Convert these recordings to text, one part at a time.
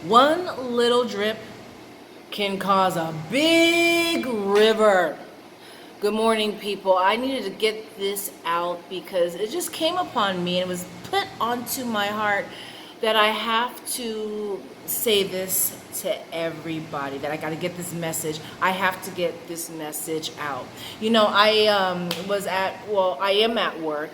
One little drip can cause a big river. Good morning, people. I needed to get this out because it just came upon me and it was put onto my heart that I have to say this to everybody, that I got to get this message. I have to get this message out. You know, I am at work,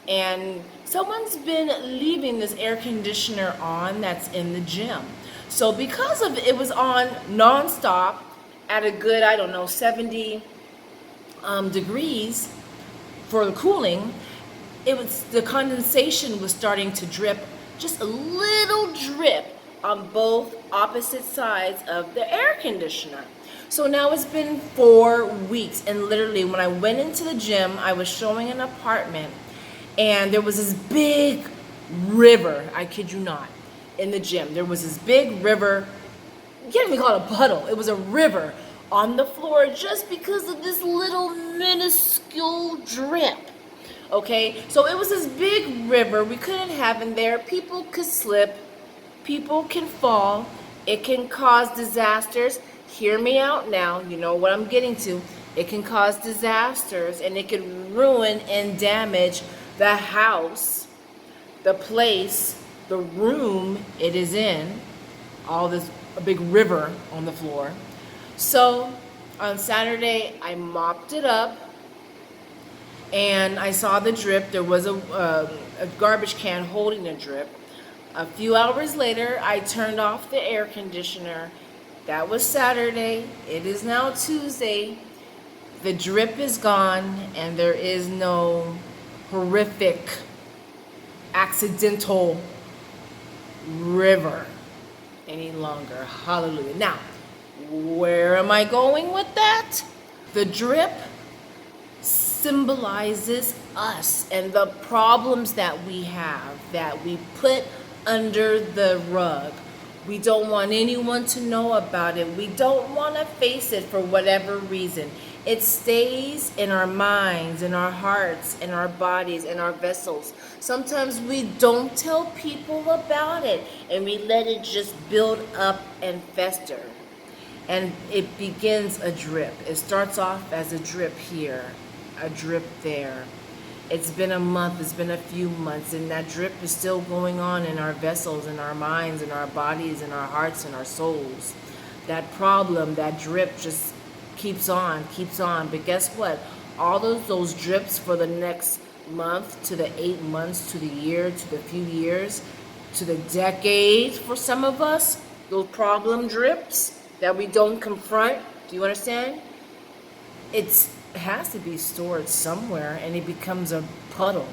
and someone's been leaving this air conditioner on that's in the gym. So because of it was on nonstop at a good, 70 degrees for the cooling, the condensation was starting to drip, just a little drip on both opposite sides of the air conditioner. So now it's been 4 weeks, and literally when I went into the gym, I was showing an apartment, and there was this big river, I kid you not, in the gym. There was this big river, you can't even call it a puddle, it was a river on the floor just because of this little minuscule drip. Okay, so it was this big river we couldn't have in there. People could slip, people can fall, it can cause disasters. Hear me out now, you know what I'm getting to. It can cause disasters, and it can ruin and damage the house, the place, the room it is in. A big river on the floor. So on Saturday, I mopped it up, and I saw the drip. There was a garbage can holding a drip. A few hours later, I turned off the air conditioner. That was Saturday. It is now Tuesday. The drip is gone, and there is no horrific, accidental river any longer. Hallelujah. Now, where am I going with that? The drip symbolizes us and the problems that we have, that we put under the rug. We don't want anyone to know about it. We don't want to face it for whatever reason. It stays in our minds, in our hearts, in our bodies, in our vessels. Sometimes we don't tell people about it, and we let it just build up and fester. And it begins a drip. It starts off as a drip here, a drip there. It's been a month, it's been a few months, and that drip is still going on in our vessels, in our minds, in our bodies, in our hearts, in our souls. That problem, that drip just keeps on. But guess what? All of those drips for the next month, to the 8 months, to the year, to the few years, to the decade for some of us, those problem drips that we don't confront, do you understand? It has to be stored somewhere, and it becomes a puddle,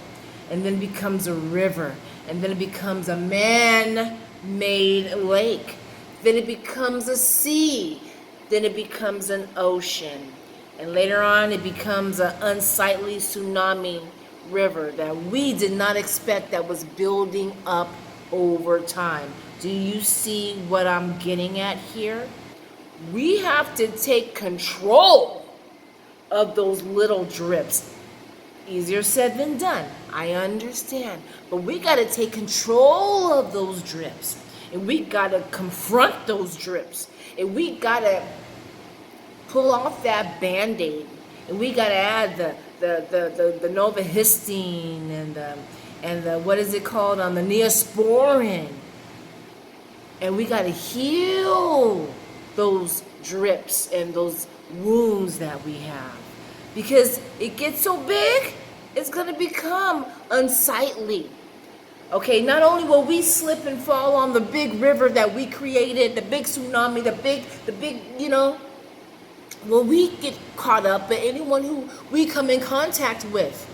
and then it becomes a river, and then it becomes a man-made lake, then it becomes a sea, then it becomes an ocean, and later on it becomes an unsightly tsunami river that we did not expect, that was building up over time. Do you see what I'm getting at here? We have to take control of those little drips. Easier said than done, I understand. But we got to take control of those drips. And we got to confront those drips. And we got to pull off that Band-Aid. And we got to add the Novahistine and the what is it called, on the Neosporin. And we got to heal those drips and those wounds that we have, because it gets so big, it's going to become unsightly. Okay, not only will we slip and fall on the big river that we created, the big tsunami, the big, will we get caught up, but anyone who we come in contact with,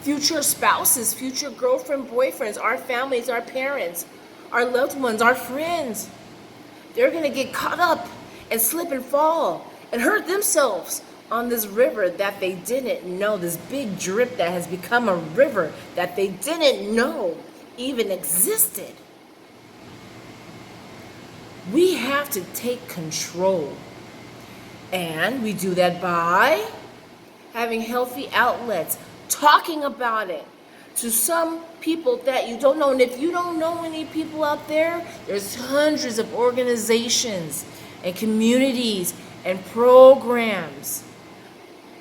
future spouses, future girlfriend, boyfriends, our families, our parents, our loved ones, our friends, they're going to get caught up and slip and fall and hurt themselves on this river that they didn't know, this big drip that has become a river that they didn't know even existed. We have to take control, and we do that by having healthy outlets, talking about it, to some people that you don't know. And if you don't know any people out there, there's hundreds of organizations and communities and programs,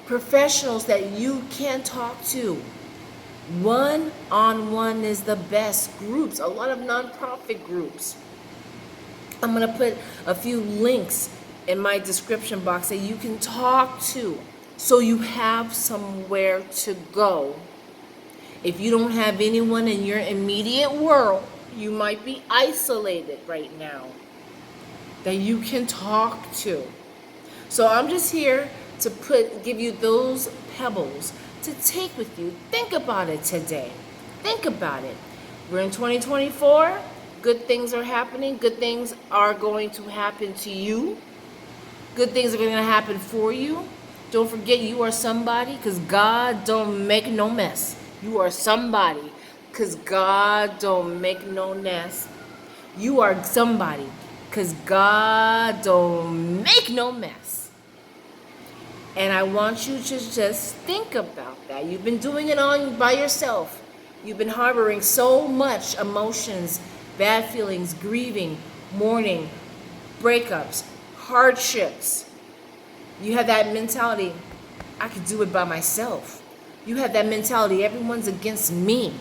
professionals that you can talk to. One-on-one is the best. Groups, a lot of nonprofit groups. I'm going to put a few links in my description box that you can talk to, so you have somewhere to go. If you don't have anyone in your immediate world, you might be isolated right now, that you can talk to. So I'm just here to give you those pebbles to take with you. Think about it today. Think about it. We're in 2024. Good things are happening. Good things are going to happen to you. Good things are going to happen for you. Don't forget, you are somebody, because God don't make no mess. You are somebody, because God don't make no mess. You are somebody, because God don't make no mess. And I want you to just think about that. You've been doing it on by yourself. You've been harboring so much emotions, bad feelings, grieving, mourning, breakups, hardships. You have that mentality, I could do it by myself. You have that mentality, everyone's against me.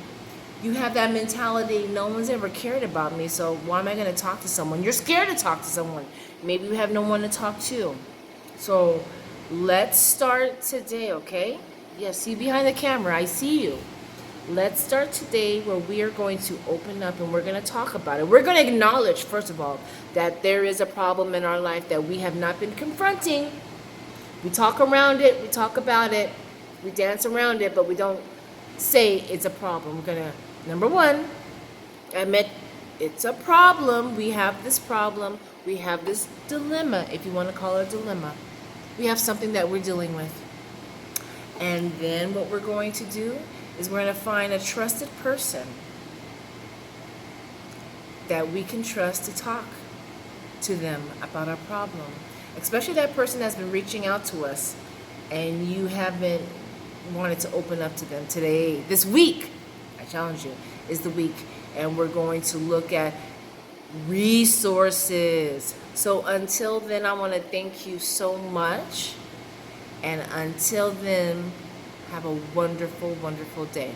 You have that mentality, no one's ever cared about me, so why am I going to talk to someone? You're scared to talk to someone. Maybe you have no one to talk to. So let's start today, okay? Yeah, see behind the camera, I see you. Let's start today where we are going to open up and we're going to talk about it. We're going to acknowledge, first of all, that there is a problem in our life that we have not been confronting. We talk around it, we talk about it, we dance around it, but we don't say it's a problem. We're going to, number one, admit it's a problem. We have this problem. We have this dilemma, if you want to call it a dilemma. We have something that we're dealing with. And then what we're going to do is we're going to find a trusted person that we can trust to talk to them about our problem. Especially that person that's been reaching out to us and you haven't wanted to open up to them today. This week, I challenge you, is the week. And we're going to look at resources. So until then, I want to thank you so much. And until then, have a wonderful, wonderful day.